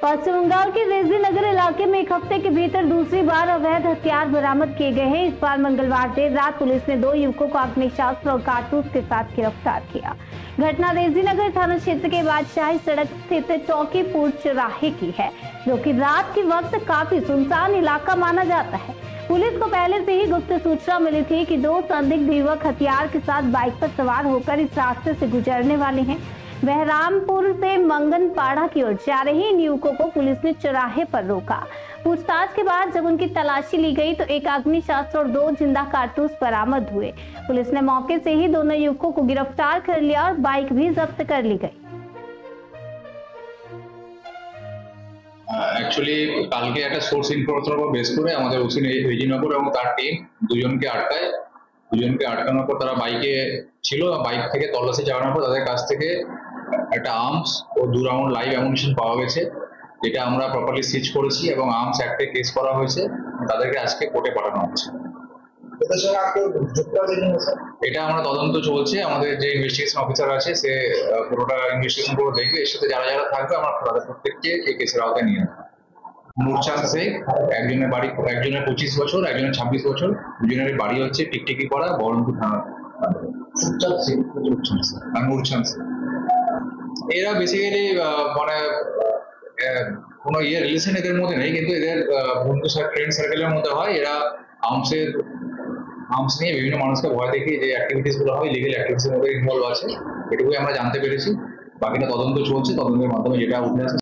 पश्चिम बंगाल के रेजी नगर इलाके में एक हफ्ते के भीतर दूसरी बार अवैध हथियार बरामद किए गए हैं। इस बार मंगलवार देर रात पुलिस ने 2 युवकों को आग्नेयास्त्र और कारतूस के साथ गिरफ्तार किया। घटना रेजी नगर थाना क्षेत्र के बादशाही सड़क स्थित चौकीपुर चौराहे की है, जो कि रात के वक्त काफी सुनसान इलाका माना जाता है। पुलिस को पहले से ही गुप्त सूचना मिली थी कि 2 संदिग्ध युवक हथियार के साथ बाइक पर सवार होकर इस रास्ते से गुजरने वाले हैं। बहरामपुर से मंगनपाड़ा की ओर जा रहे इन युवकों को पुलिस ने चौराहे पर रोका। पूछताछ के बाद जब उनकी तलाशी ली गई तो एक अग्निशास्त्र और 2 जिंदा कारतूस बरामद हुए। पुलिस ने मौके से ही दोनों युवकों को गिरफ्तार कर लिया और बाइक भी जब्त कर ली गई। एक्चुअली কালকে একটা সোর্স ইনফরমেশনের উপর বেস করে আমাদের ওসি রেজিনগর এবং তার টিম দুজনকে আটকায়। দুজনকে আটকানোর পর তারা বাইকে ছিল, বাইক থেকে তল্লাশি চালানোর পর তাদের কাছ থেকে একটা আর্মস ও 2 রাউন্ড লাইভ অ্যামুনিশন পাওয়া গেছে, যেটা আমরা প্রপারলি সিজ করেছি এবং আর্মস অ্যাক্টে কেস করা হয়েছে। তাদেরকে আজকে কোর্টে পাঠানো হচ্ছে। এটা আমরা তদন্ত চলছে, আমাদের যে ইনভেস্টিগেশন অফিসার আছে সে পুরোটা ইনভেস্টিগেশন করে দেখবে। এর সাথে যারা যারা থাকবে আমরা তাদের প্রত্যেককে এই কেসের আওতায় নিয়ে আসবো। মুরচাঁদ শেখ, একজনের বাড়ি, একজনের 25 বছর, একজনের 26 বছর, দুজনের বাড়ি হচ্ছে টিকটিকি পাড়া, বহরমপুর থানা। মুরচাঁদ শেখ এরা বেসিক্যালি মানে কোনো রিলেশন এদের মধ্যে নেই, কিন্তু এদের বন্ধু ফ্রেন্ড সার্কেলের মধ্যে হয়। এরা আর্মস নিয়ে বিভিন্ন মানুষকে ভয় দেখিয়ে যে অ্যাক্টিভিটিস গুলো হয়, লিগেল অ্যাক্টিভিটিস এর মধ্যে ইনভলভ আছে, এটুকুই আমরা জানতে পেরেছি। বাকিটা তদন্ত চলছে, তদন্তের মাধ্যমে যেটা উঠে আসে